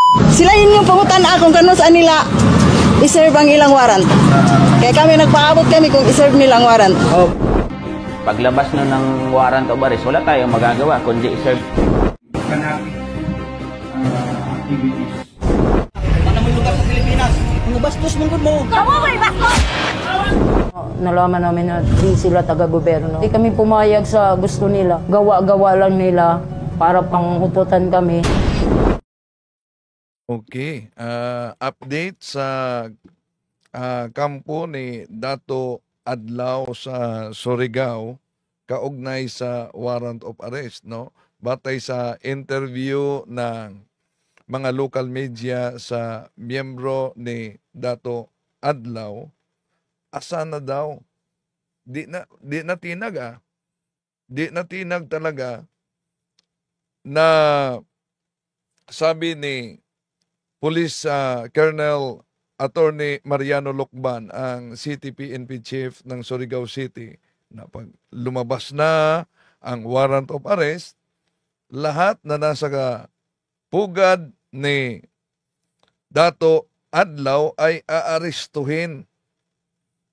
Sila yun yung pangutan kung kano saan nila iserve ang ilang warrant. Kaya kami nagpaabot kami kung iserve nilang warrant. Oh. Paglabas no ng warrant of arrest, wala tayong magagawa kundi iserve. Fanatic activities. Ano mo lugar sa Pilipinas? Ang bastos mong good mo. Kamu may bastos! Nalaman namin na di sila taga-gobyerno. Hindi kami pumayag sa gusto nila. Gawa-gawa lang nila para panguputan kami. Okay. Update sa kampo ni Dato Adlaw sa Surigao kaugnay sa warrant of arrest, no? Batay sa interview ng mga local media sa miyembro ni Dato Adlaw, asa na daw? Di na tinag Di na tinag talaga na sabi ni Police Colonel Attorney Mariano Lucban, ang City PNP Chief ng Surigao City, na pag lumabas na ang warrant of arrest, lahat na nasa pugad ni Dato Adlaw ay aarestuhin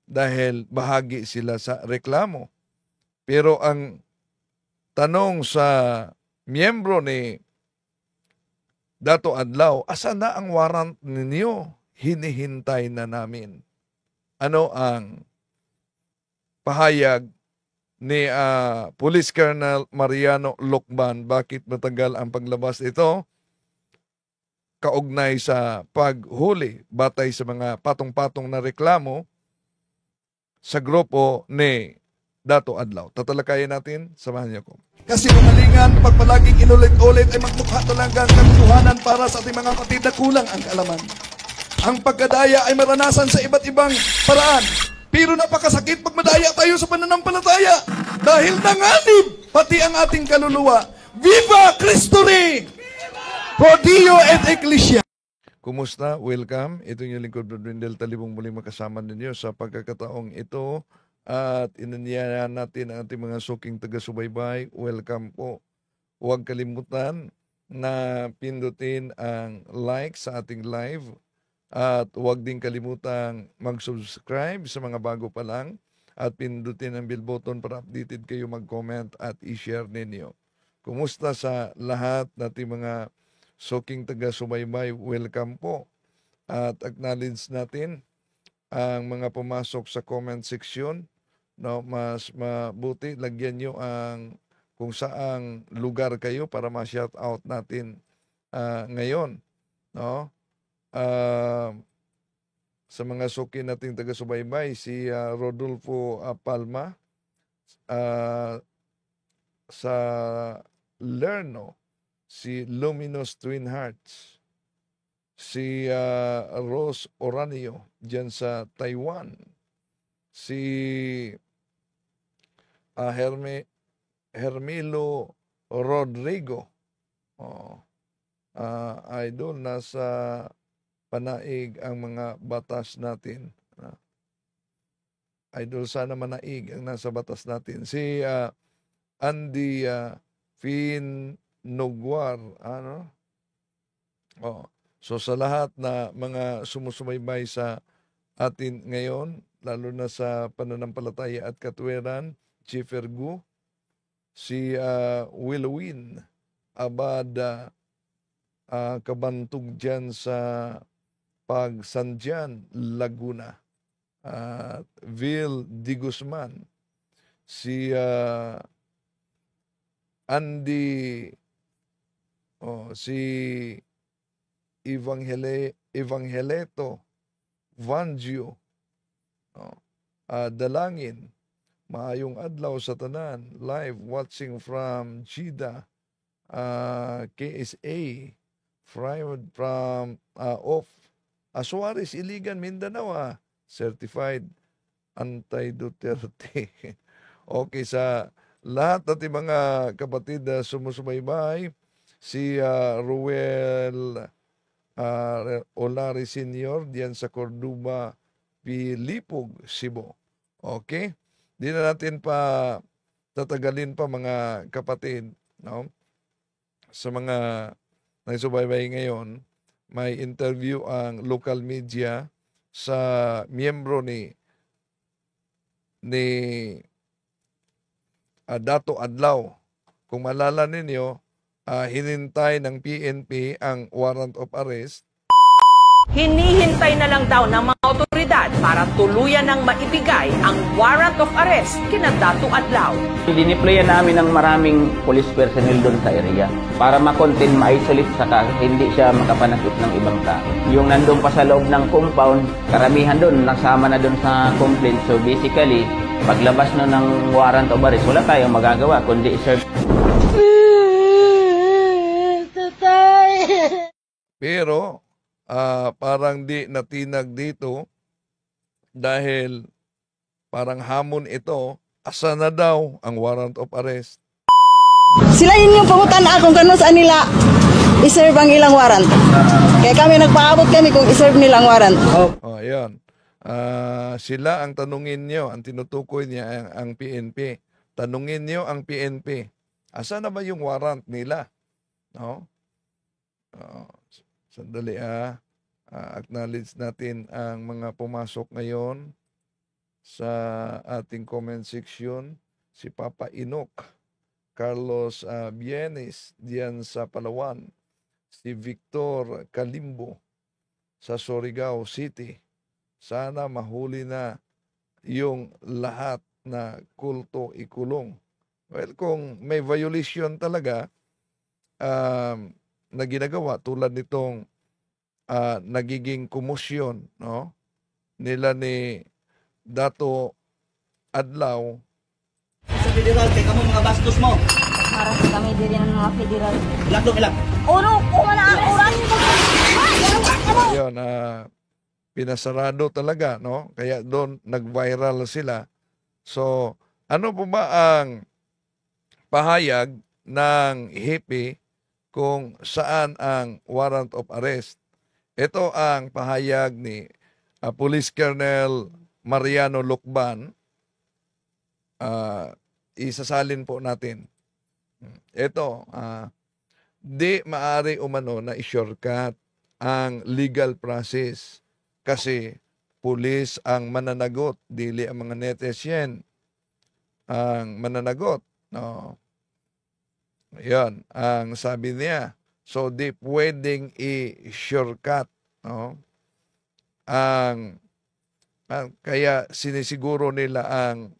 dahil bahagi sila sa reklamo. Pero ang tanong sa miyembro ni Dato Adlaw, asa na ang warrant ninyo? Hinihintay na namin. Ano ang pahayag ni Police Colonel Mariano Lucban? Bakit matagal ang paglabas ito? Kaugnay sa paghuli batay sa mga patong-patong na reklamo sa grupo ni Dato Adlaw. Tatalakayin natin, samahan niyo ko. Kasi kumalingan, pag palaging inulit-ulit ay magmukha talaga ang katotohanan para sa ating mga kapatid na kulang ang kaalaman. Ang pagkadaya ay maranasan sa iba't ibang paraan. Pero napakasakit pag madaya tayo sa pananampalataya. Dahil nanganib pati ang ating kaluluwa. Viva Cristo Rey! Pro Dio et Ecclesia! Kumusta? Welcome. Ito yung lingkod Brad Wendell Talibong muling makasama ninyo sa pagkakataong ito. At inanyayahan natin ang ating mga suking taga-subaybay. Welcome po. Huwag kalimutan na pindutin ang like sa ating live. At huwag din kalimutang mag-subscribe sa mga bago pa lang. At pindutin ang bell button para updated kayo mag-comment at i-share ninyo. Kumusta sa lahat nating mga suking taga-subaybay? Welcome po. At acknowledge natin ang mga pumasok sa comment section. No, mas mabuti lagyan nyo ang kung saang lugar kayo para ma-shout out natin ngayon, no? Sa mga suki nating taga-subaybay, si Rodolfo Palma sa Lerno, si Luminous Twin Hearts, si Rose Oranio dyan sa Taiwan, si Hermilo Rodrigo, idol, nasa panaig ang mga batas natin. Idol, sana manaig ang nasa batas natin. Si Andy Finogwar, so sa lahat na mga sumusubaybay sa atin ngayon, lalo na sa pananampalataya at katwiran, Chief Ergu, si Willowin Abada, kabantog dyan sa Pagsandyan, Laguna, Vil Di Guzman, si Andy, si Evangeleto Vangio, dalangin, maayong adlaw sa tanan, live watching from Jeddah, KSA, from off Suarez, Iligan, Mindanao, certified anti-Duterte. Okay, sa lahat natin mga kapatid na sumusubaybay, si Ruel Olari Senior diyan sa Cordoba, Pilipog, Cebu. Okay? Di na natin pa tatagalin pa mga kapatid, no? Sa mga nagsubaybay ngayon, may interview ang local media sa miyembro ni Dato Adlaw. Kung malala ninyo, hinintay ng PNP ang warrant of arrest. Hinihintay na lang daw ng mga otoridad para tuluyan ng maibigay ang warrant of arrest kina Dato Adlaw. Dineployan namin ng maraming police personnel doon sa area para ma-contain, ma-isolate, saka hindi siya makapanakit ng ibang tao. Yung nandun pa sa loob ng compound, karamihan doon, nasama na doon sa complaint. So basically, paglabas na ng warrant of arrest, wala tayong magagawa kundi i-serve. Pero parang di natinag dito dahil parang hamon ito, asa na daw ang warrant of arrest. Sila yun yung pangutan akong kano saan nila iserve ang ilang warrant. Kaya kami nagpaabot kami kung iserve nilang warrant. Oh, ayan. Sila ang tanungin nyo, ang tinutukoy niya ang PNP. Tanungin nyo ang PNP. Asa na ba yung warrant nila? No? Sandali acknowledge natin ang mga pumasok ngayon sa ating comment section. Si Papa Inok, Carlos Bienes diyan sa Palawan, si Victor Kalimbo sa Surigao City. Sana mahuli na yung lahat na kulto ikulong. Well, kung may violation talaga na ginagawa tulad nitong nagiging kumusyon, no, nila ni Dato Adlaw. Sa federal, kaya kamo mga bastos mo. Para sa kami din ng mga federal. Ilang doon, ilang. Uno, kumana ang oras. Ayun, pinasarado talaga, no? Kaya doon nag-viral sila. So, ano po ba ang pahayag ng HEPI kung saan ang warrant of arrest? Ito ang pahayag ni Police Colonel Mariano Lucban. Isasalin po natin. Ito, di maari umano na i-shortcut ang legal process kasi pulis ang mananagot, dili ang mga netizen ang mananagot. No. Yan, ang sabi niya. So, di pwedeng i-shortcut. No? Kaya sinisiguro nila ang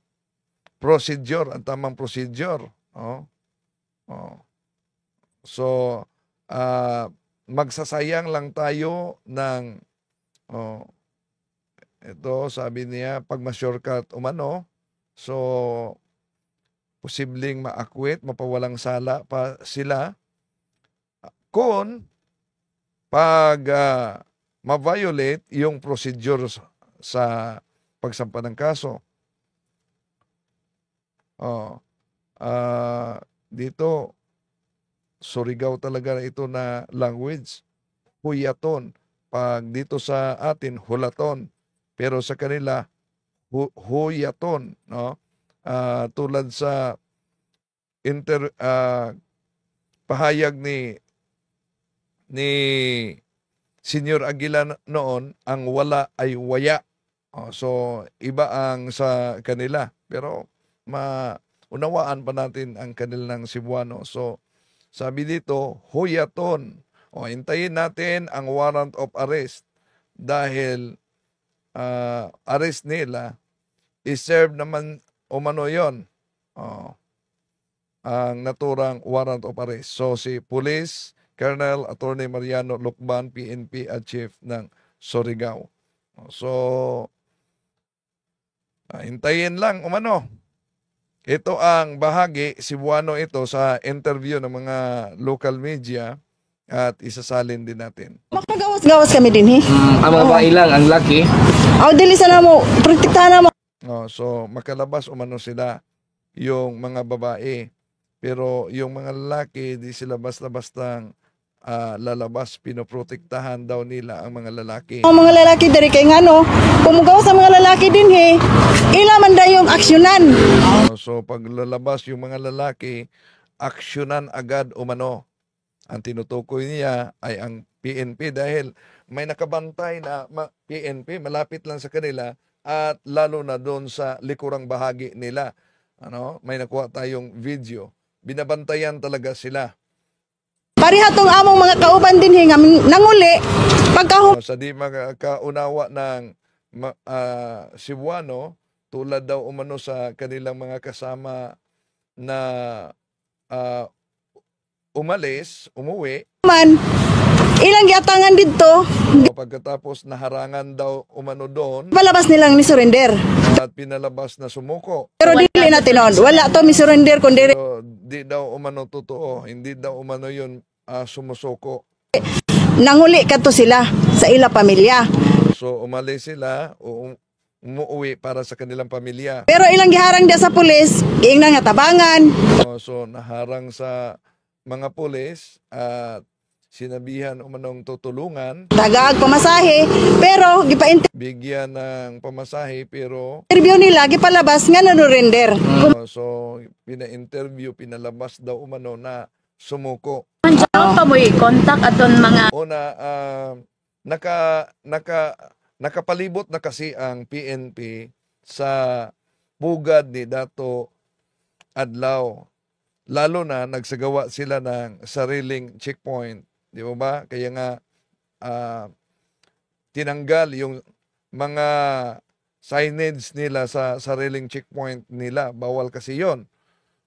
procedure, ang tamang procedure. No? So, magsasayang lang tayo ng ito, sabi niya, pag ma-shortcut umano, so, posibleng ma-acquit, mapawalang sala pa sila. Kung pag ma-violate yung procedure sa pagsampa ng kaso. Dito, Surigao talaga ito na language. Huyaton. Pag dito sa atin, hulaton. Pero sa kanila, huyaton. No? Tulad sa pahayag ni Senior Aguila noon, ang wala ay waya. So, iba ang sa kanila. Pero, maunawaan pa natin ang kanilang Cebuano. So, sabi dito, huyaton. Hintayin natin ang warrant of arrest dahil arrest nila, i-serve naman umano yun. Ang naturang warrant of arrest. So, si Police Colonel Attorney Mariano Lucban, PNP at Chief ng Surigao. So, hintayin lang umano. Ito ang bahagi, Cebuano ito sa interview ng mga local media at isasalin din natin. Makagawas-gawas kami din, Ang babae lang, ang laki. Dili sana mo, protektahan na mo. So, makalabas umano sila yung mga babae. Pero yung mga lalaki, di sila basta-bastang lalabas, pinoprotektahan daw nila ang mga lalaki. Ang mga lalaki dari kay ngano, kumugaw sa mga lalaki din ila man da yung aksyonan. So pag lalabas yung mga lalaki, aksyonan agad umano. Ang tinutukoy niya ay ang PNP dahil may nakabantay na PNP malapit lang sa kanila at lalo na doon sa likurang bahagi nila. May nakuha tayong video. Binabantayan talaga sila. Pariha tong among mga kauban din nga nanguli pagka Sa di makaunawa ng Cebuano, tulad daw umano sa kanilang mga kasama na umuwi, man ilang giatangan dito, pagkatapos naharangan daw umano doon palabas nilang ni surrender. at pinalabas na sumuko. Pero dili na tinon, wala to mi surrender kundi So, di daw umano totoo, hindi daw umano yun sumusuko. nanguli kadto sila sa ila pamilya. So umalis sila, umuwi para sa kanilang pamilya. Pero ilang giharang dia sa pulis, giingnan nga tabangan. So naharang sa mga pulis at sinabihan umanong tutulungan, Tagag pamasahe, pero bigyan ng pamasahe pero interview nila gipalabas nga nanurrender. so pina-interview, pinalabas daw umano na sumuko. Andiyan pa mo i-contact aton mga Una, nakapalibot na kasi ang PNP sa pugad ni Dato Adlaw. Lalo na nagsagawa sila ng sariling checkpoint. Di ba? Kaya nga tinanggal yung mga signage nila sa sariling checkpoint nila. Bawal kasi yon,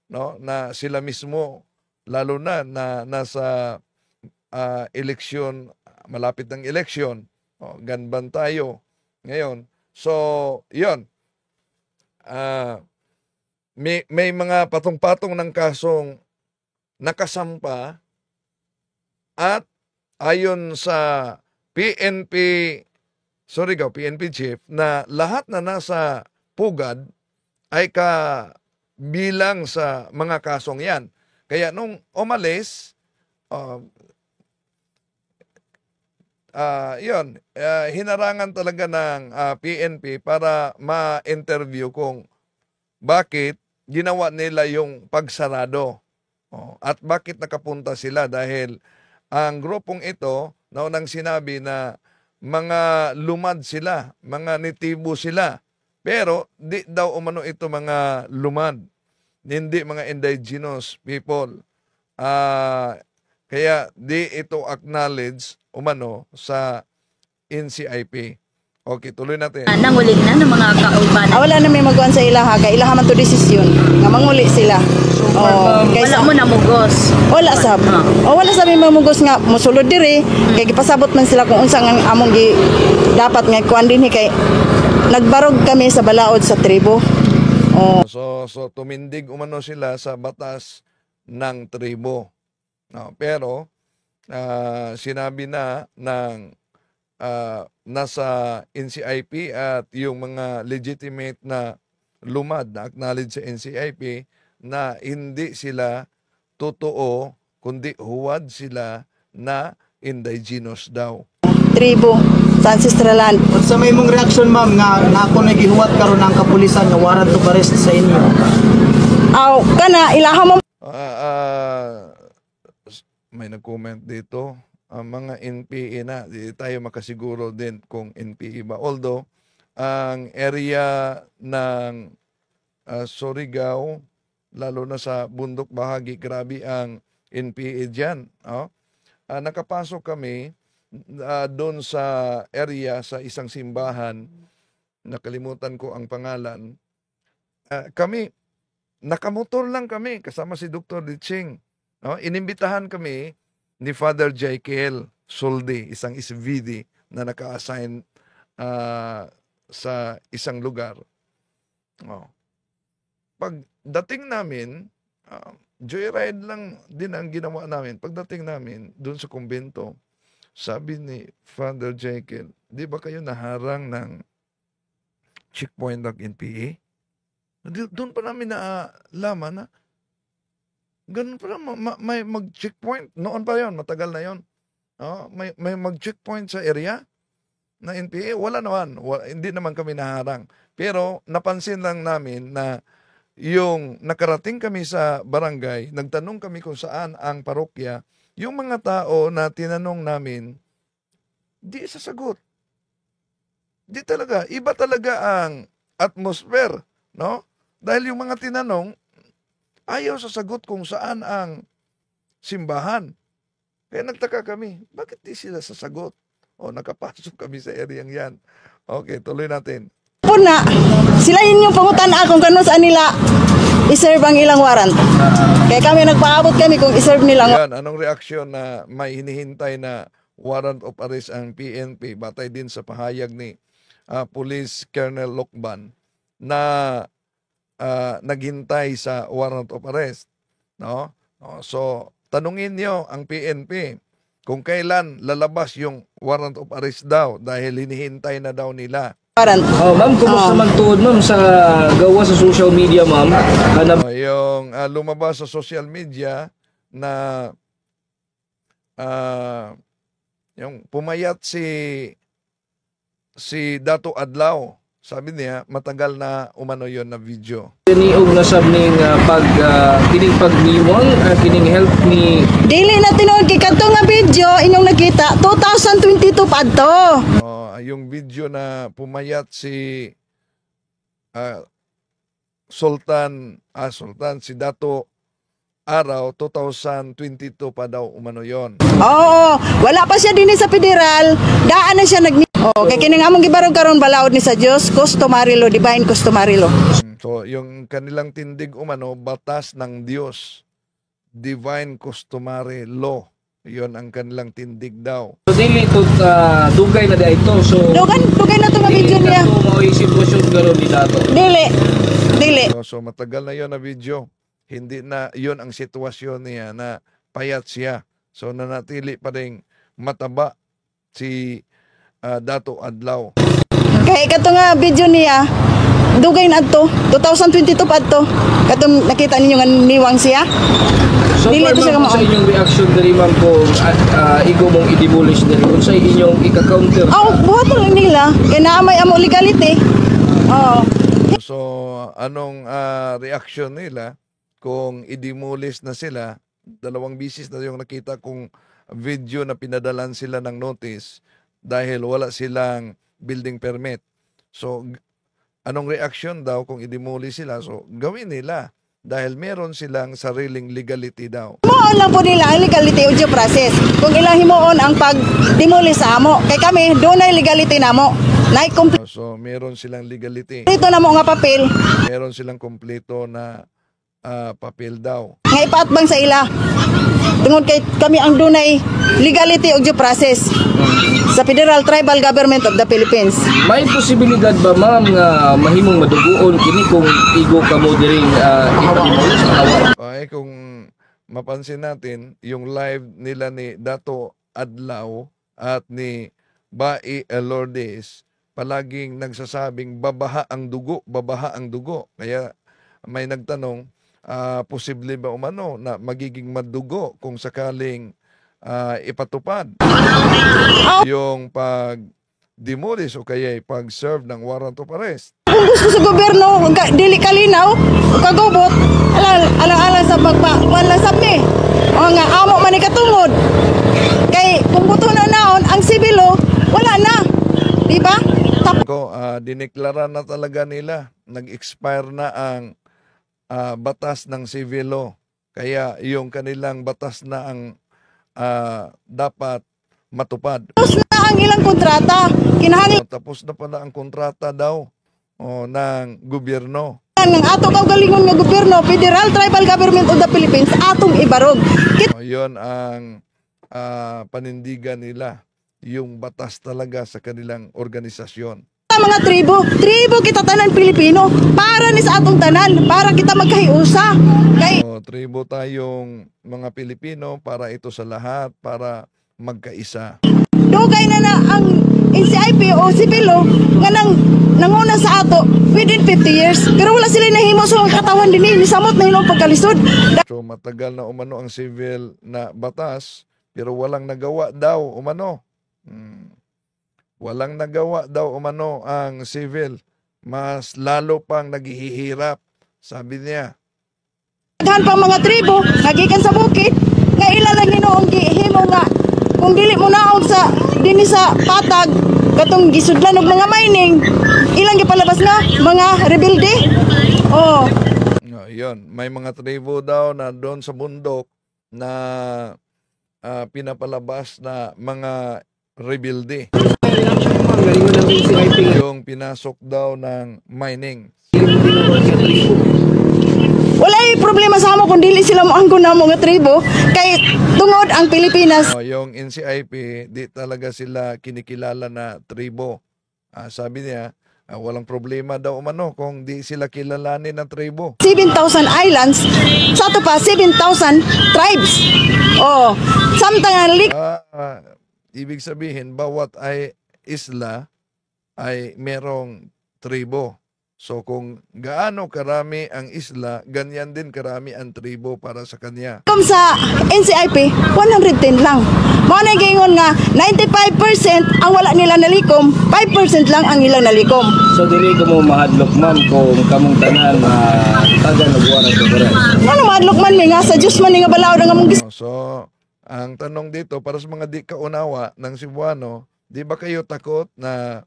no? Na sila mismo, lalo na nasa eleksyon, malapit ng eleksyon, ganban tayo ngayon. So, yon. May mga patong-patong ng kasong nakasampa at ayon sa PNP chief na lahat na nasa pugad ay kabilang sa mga kasong yan. Kaya nung umalis, hinarangan talaga ng PNP para ma-interview kung bakit ginawa nila yung pagsarado. At bakit nakapunta sila dahil ang grupong ito, naunang sinabi na mga lumad sila, mga nitibo sila. Pero di daw umano ito mga lumad, hindi mga indigenous people. Kaya di ito acknowledge umano sa NCIP. Okay, tuloy natin. nanguli na ng mga kauban. Wala na may magawan sa ilaha, kay ilaha man to desisyon nga manguli sila. Wala mo namugos. Wala sab. Wala sab may mamugos nga mosulod diri kay gipasabot man sila kung unsa nga among dapat nga kuan dinhi kay nagbarog kami sa balaod sa tribo. So tumindig umano sila sa batas ng tribo. Pero sinabi na ng nasa NCIP at yung mga legitimate na lumad na acknowledge sa NCIP na hindi sila totoo kundi huwad sila na indigenous daw. Tribo sa ancestral land. Sa may mong reaction ma'am nga ako nagihuwat karon ng kapulisan nga warrant of arrest sa inyo. Kana ilaha mo may nag-comment dito. Ang mga NPA na, di tayo makasiguro din kung NPA ba. Although, ang area ng Surigao, lalo na sa bundok bahagi, grabe ang NPA dyan. Nakapasok kami doon sa area, sa isang simbahan, nakalimutan ko ang pangalan. Kami, nakamotor lang kami, kasama si Dr. Liching. Inimbitahan kami ni Father Jekyll Soldi, isang SVD na naka-assign sa isang lugar. Pagdating namin, joyride lang din ang ginawa namin. Pagdating namin doon sa kumbento, sabi ni Father Jekyll, di ba kayo naharang ng checkpoint ng NPA? Doon pa namin naalaman na ganun pa may mag-checkpoint. Noon pa yon, matagal na yon. May mag-checkpoint sa area na NPA. Wala naman. Hindi naman kami naharang. Pero napansin lang namin na yung nakarating kami sa barangay, nagtanong kami kung saan ang parokya, yung mga tao na tinanong namin Di sasagot. Di talaga. Iba talaga ang atmosphere, no? Dahil yung mga tinanong, ayaw sasagot kung saan ang simbahan. Kaya nagtaka kami, bakit di sila sasagot? O, nakapasok kami sa areang yan. Okay, tuloy natin. Po na, sila yun yung pangutan kung kano saan nila iserve ang ilang warrant. Kaya kami nagpaabot kami kung iserve nilang Yan, anong reaksyon na may hinihintay na warrant of arrest ang PNP batay din sa pahayag ni Police Colonel Lokban na naghintay sa warrant of arrest, no? So tanungin niyo ang PNP kung kailan lalabas yung warrant of arrest daw dahil hinihintay na daw nila. warrant. Ma'am, kumusta magtuod ma'am sa gawa sa social media ma'am? Yung lumabas sa social media na yung pumayat si Dato Adlaw. Sabi niya, matagal na umano yon na video. Niog na sab ning kining pagniwang kining health ni Dili na tinuod kay kadto nga video inyong nakita 2022 pa adto. Yung video na pumayat si Sultan si Dato Araw 2022 pa daw umano yon. Oo, wala pa siya dinhi sa federal, daan na siya kay kining among gibarog karon balaod ni sa Dios, customary law, divine customary law. So yung kanilang tindig umano batas ng Diyos, divine customary law. Yon ang kanilang tindig daw. So dili to dugay na dito. So dugay na to nga video niya. Dili na to mao sitwasyon karon ni Dato. Dili. So matagal na yon na video. Hindi na yon ang sitwasyon niya na payat siya. So nanatili pa ring mataba si Dato Adlaw. Kay kato nga video niya, dugay na to 2022 pa to. Katong nakita ninyo nga niwang siya. So Dili to siya ma'am, sa inyong reaction diri ma'am kung igo mong i-demolish diri kung sa inyong ika-counter. Buhaton lang nila kay naamay amo legality. So anong reaction nila kung i-demolish na sila? Dalawang bisis na yung nakita kong video na pinadalan sila ng notice dahil wala silang building permit. So anong reaction daw kung i-demolish sila? So gawin nila dahil meron silang sariling legality daw. Himuon lang po nila ang legality o due process. Kung ilang himuon ang pag-demolish sa amo. Kay kami, doon ay legality na mo. So meron silang legality. Dito na mo nga papel. Meron silang kompleto na papel daw. Nga ipaatbang sa ila. Tungod kay kami ang dunay legality o due process sa Federal Tribal Government of the Philippines. May posibilidad ba ma'am nga mahimong maduguon kini kung igo ka mo diring ipa-demolish ang awan? Okay, kung mapansin natin, yung live nila ni Dato Adlaw at ni Bai Lourdes, palaging nagsasabing babaha ang dugo. Kaya may nagtanong, posible ba umano na magiging madugo kung sakaling ipatupad yung pag-demolish o kaya pag-serve ng warrant of arrest. Kung gusto sa gobyerno, dili kalinaw, kagubot, alang-alang sa pagpalasap ni. O nga, amo man ikatungod. Kay kung buto na naon, ang sibilo, wala na. Diba? Dineklara na talaga nila, nag-expire na ang batas ng civil law. Kaya yung kanilang batas na ang dapat matupad. Tapos na ang ilang kontrata. Tapos na pala ang kontrata daw ng gobyerno. Ng ato kaugalingon nga gobyerno, Federal Tribal Government of the Philippines, atong ibarog. Yon ang panindigan nila, yung batas talaga sa kanilang organisasyon. Mga tribo kita tanan Pilipino, para ni sa atong tanan, para kita magkahiusa. Tribo tayong mga Pilipino, para ito sa lahat, para magkaisa. Dugay na ang NCIP o Sipilo nga nanguna sa ato within 50 years. Pero wala sila nahimo sa katawan din ni samot na hinong pagkalisod. So matagal na umano ang civil na batas, pero walang nagawa daw umano. Walang nagawa daw umano ang civil. Mas lalo pang naghihirap, sabi niya. Daghan pa mga tribo, nagikan sa bukid, nga ila lang hinoong gihimo nga kung dili mo naog sa dinhi sa patag katong gisudlan og mga mining, ilang gipalabas nga mga rebelde. Oh, Yun, may mga tribo daw na doon sa bundok na pinapalabas na mga rebelde. Yung pinasok daw ng mining. walay problema sa amo kung dili sila moangkon na mga tribo kay tungod ang Pilipinas. Yung NCIP, di talaga sila kinikilala na tribo. Sabi niya, walang problema daw umano kung di sila kilalanin ng tribo. 7,000 islands, sa to pa 7,000 tribes. Oh, samtang Ibig sabihin, bawat isla ay merong tribo. So kung gaano karami ang isla, ganyan din karami ang tribo para sa kanya. Kung sa NCIP, 110 lang. Mao na gingon nga 95% ang wala nila nalikom, 5% lang ang ilang nalikom. So dili ko mo mahadlok ma'am kung kamong tanan taga nagwara sa Korea. Ano madlok man mi nga sa Dios man ni nga balaod ang among So ang tanong dito para sa mga di kaunawa ng Cebuano, di ba kayo takot na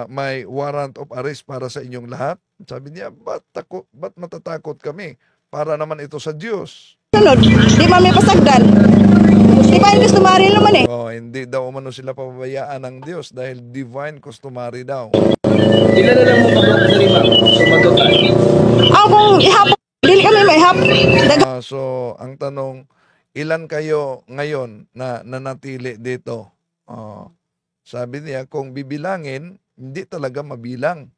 may warrant of arrest para sa inyong lahat? Sabi niya, ba't matatakot kami? Para naman ito sa Diyos. sunod, di man may pasagdan. Di ba yung customary naman eh? Hindi daw umano sila pababayaan ng Diyos dahil divine customary daw. Ilan na lang mo kabot diri ma'am? Sumagutan. Kung ihap, dili kami may hap. So ang tanong, ilan kayo ngayon na nanatili dito? Sabi niya, kung bibilangin, hindi talaga mabilang.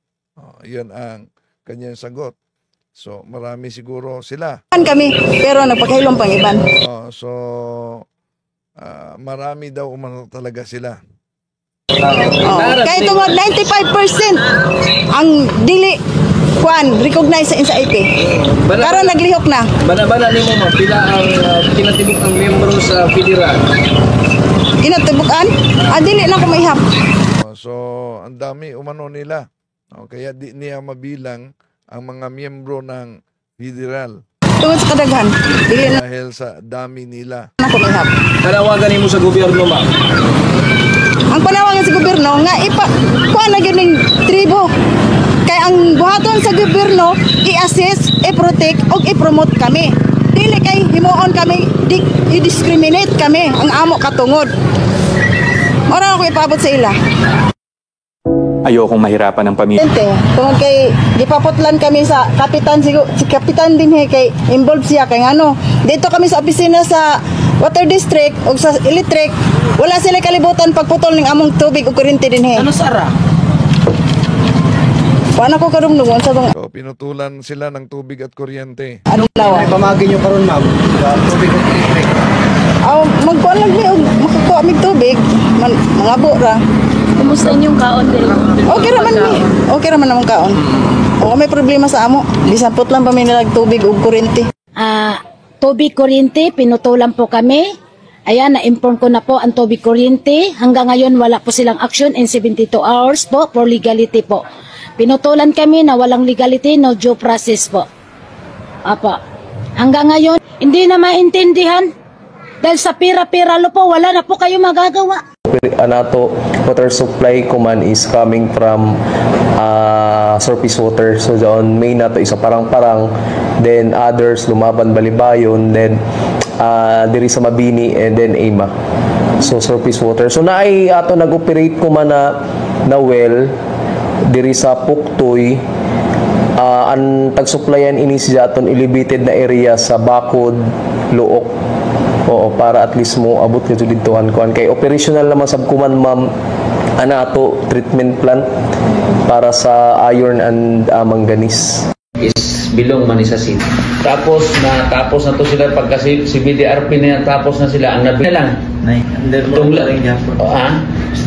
Yun ang kanyang sagot. So, marami siguro sila. Kami, pero nagpakahilom pang iban. So, marami daw umano talaga sila. Kaya tungod 95% ang dili recognize sa NCIP. Karon naglihok na. Bana-bana nimo ma'am, pila ang kinatibuk ang miyembro sa federal? Ginatibukan? Dili na ko maihap. So, ang dami umano nila. Kaya di niya mabilang ang mga miyembro ng federal. Tungod sa kadaghan, dili na Dahil sa dami nila. ko maihap. Panawagan nimo sa gobyerno ma'am. Ang panawagan sa gobyerno nga kuha na gining tribo. Kaya ang buhaton sa gobyerno i-assist, i-protect o i-promote kami. Dili kay himuon kami i-discriminate kami ang amo katungod. Ora ako ipabot sa ila. Ayokong mahirapan ng pamilya. Tungod kay gipaputlan kami sa kapitan si kapitan din kay involved siya kay ano. Dito kami sa opisina sa Water District o sa electric, wala sila kalibutan pagputol ng among tubig o kuryente din Ano sara? Paano ko karumdungon sa tong So, pinutulan sila ng tubig at kuryente. ano lawa? Ay pamagi nyo karon ma'am. Tubig at electric. Magkuhan lang mi makakuha mi tubig, mangabo ra. Kumusta inyong kaon diri? Okay raman mi. Okay raman namang kaon. O may problema sa amo, bisan put lang pa mi nilag tubig ug kuryente. Tubig kuryente, pinutulan po kami. Ayan, na-inform ko na po ang tubig kuryente. Hanggang ngayon wala po silang action in 72 hours po for legality po. Pinutulan kami na walang legality, no due process po. Apa. Hanggang ngayon, hindi na maintindihan. Dahil sa pira-pira po, wala na po kayo magagawa. Anato water supply command is coming from surface water. So doon may nato isa parang-parang, then others lumaban Balibayon, then diri sa Mabini, and then Ima. So surface water. So naay ato nag-operate ko man na well diri sa Puktoy. Ang tag-supplyan ini siya aton elevated na area sa Bakod, Luok. Oo, para at least mo abot nito ditohan kuan kay operational naman sab kuman ma'am anato treatment plant para sa iron and manganese. Is bilong man sa city. Tapos na to sila pagka si BDRP na tapos na sila ang nabi na lang.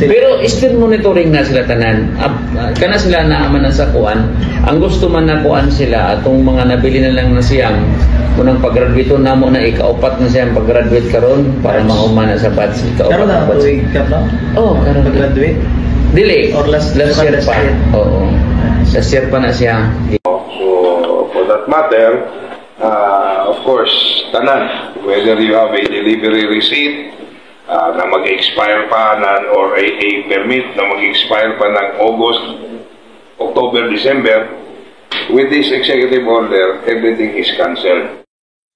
Pero still monitoring na sila tanan. Kana sila naaman sa kuan. Ang gusto man na kuan sila atong mga nabili na lang na siyang unang pag-graduate na mo na ikaupat na siyang pag-graduate karon para mahuman na sa batch Karon na po karon graduate. Dili. Or last year pa. Oo. Last year pa na siya. So, for that matter, of course, tanan, whether you have a delivery receipt na mag-expire pa or a permit na mag-expire pa ng August, October, December. With this executive order, everything is cancelled.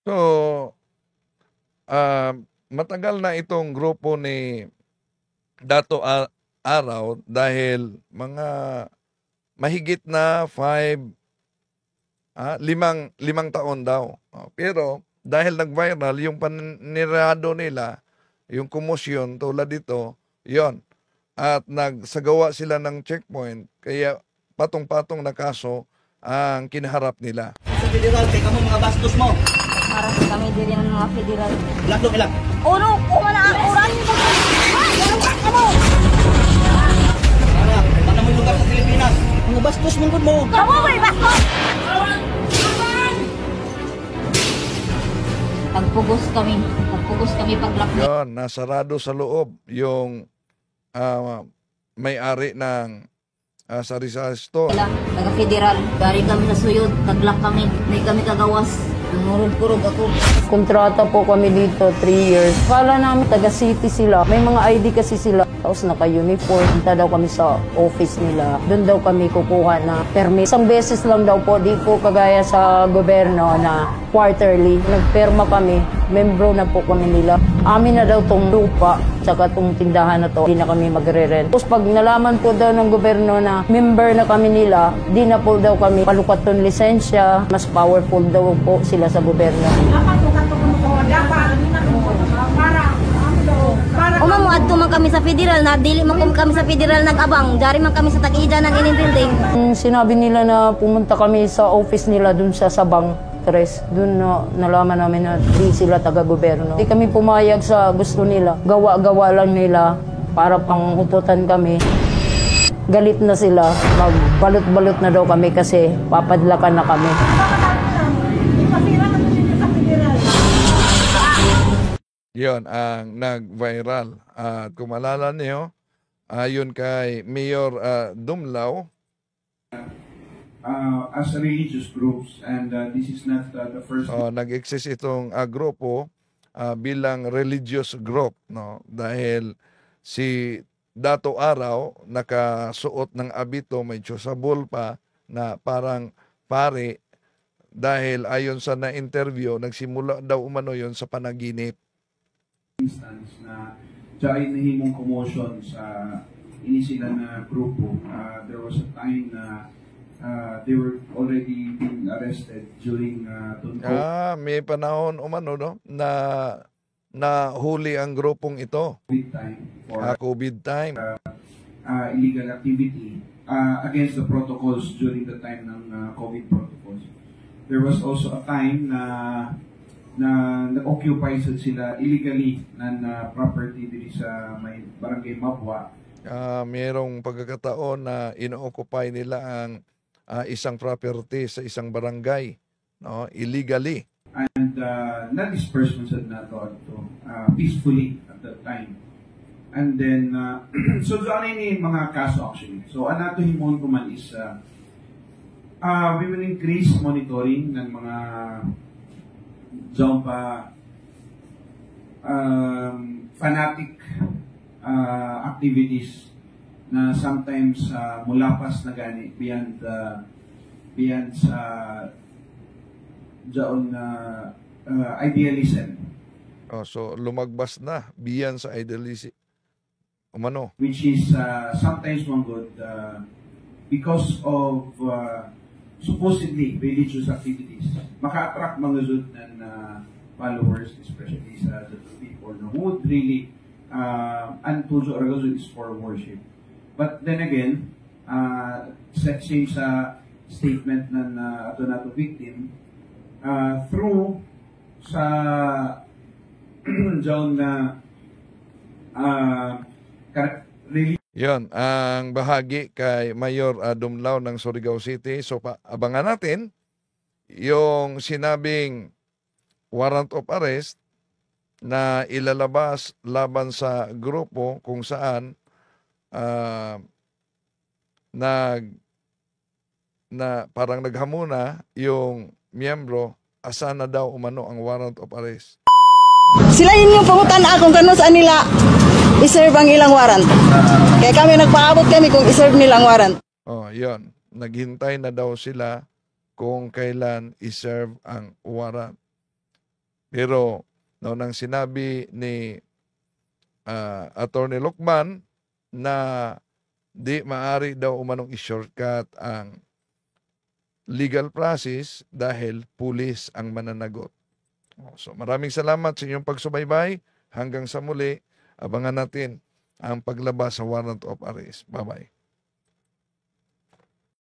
So, matagal na itong grupo ni Dato Araw dahil mga mahigit na 5 taon daw. Pero dahil nag-viral yung panirado nila, yung komosyon tulad dito, yon. At nagsagawa sila ng checkpoint, kaya patong-patong na kaso ang kinaharap nila. Sa federal, kay kamo mga bastos mo. Para sa kami diri ng mga federal. Ilang do ilang. Uno, kumana ang oran mo. Ano? Ano mo lugar sa Pilipinas? Mga bastos mong mo. Kamu may bastos. Tagpugos kami paglak. Yon, nasarado sa loob yung may-ari ng sari-sari store. Taga-federal, gari kami nasuyod, taglak kami, may kami kagawas. Nangurog-kurog ako. Kontrata po kami dito, 3 years. Kala namin taga-city sila. May mga ID kasi sila. Tapos naka-uniform. Punta daw kami sa office nila. Doon daw kami kukuha na permit. Isang beses lang daw po. Di po kagaya sa gobyerno na quarterly. Nagperma kami. Membro na po kami nila. Amin na daw tong lupa. Tsaka tong tindahan na to. Di na kami magre-rent. Tapos pag nalaman po daw ng gobyerno na member na kami nila, di na po daw kami palukat tong lisensya. Mas powerful daw po sila sa gobyerno. Umamo adto man kami sa federal na dili man kami sa federal nag-abang, dari man kami sa tag-ida ng inintinding. Sinabi nila na pumunta kami sa office nila dun sa Sabang Tres. Dun nalaman namin na di sila taga-gobyerno. Di kami pumayag sa gusto nila. Gawa-gawa lang nila para panghututan kami. Galit na sila. Magbalot-balot na daw kami kasi papadlakan na kami. Yon ang nag-viral. At kung maalala niyo, ayon kay Mayor Dumlao, as religious groups, and this is not the first. Nag-exist itong grupo bilang religious group, no? Dahil si Dato Araw nakasuot ng abito, may sabol pa na parang pare, dahil ayon sa na-interview, nagsimula daw umano yon sa panaginip. Instance na siya ay nahimong commotion sa inisilan na grupo. There was a time na they were already being arrested during Tunco. May panahon umano, no, na huli ang grupong ito. COVID time. COVID time. Illegal activity against the protocols during the time ng COVID protocols. There was also a time na nag-occupy sila illegally ng property dito sa may barangay Mabwa. Mayroong pagkakataon na ino-occupy nila ang isang property sa isang barangay, no, illegally. And na-dispersement sa nato peacefully at that time. And then, so ano yung mga kaso actually? So ano ito himon ko man is, we will increase monitoring ng mga Jompa fanatic activities na sometimes mulapas na gani beyond sa jaon na idealism. So lumagbas na beyond sa idealism. Umano. Which is sometimes one good because of supposedly religious activities. Maka-attract mga zud ng followers, especially sa people na who would really and tuzo is for worship. But then again, same sa statement ng ato nato victim, through sa John na Yon, ang bahagi kay Mayor Dumlao ng Surigao City. So, abangan natin yung sinabing warrant of arrest na ilalabas laban sa grupo kung saan parang naghamuna yung miyembro, asa na daw umano ang warrant of arrest. Sila yun yung pangutan akong kano saan nila iserve ang ilang warrant. Kaya kami nagpaabot kami kung iserve nilang warrant. Oh, yon. Naghintay na daw sila kung kailan iserve ang warrant. Pero nang sinabi ni Attorney Lucman na di maari daw umanong i-shortcut ang legal process dahil pulis ang mananagot. So maraming salamat sa inyong pagsubaybay. Hanggang sa muli, abangan natin ang paglabas sa warrant of arrest. Bye-bye.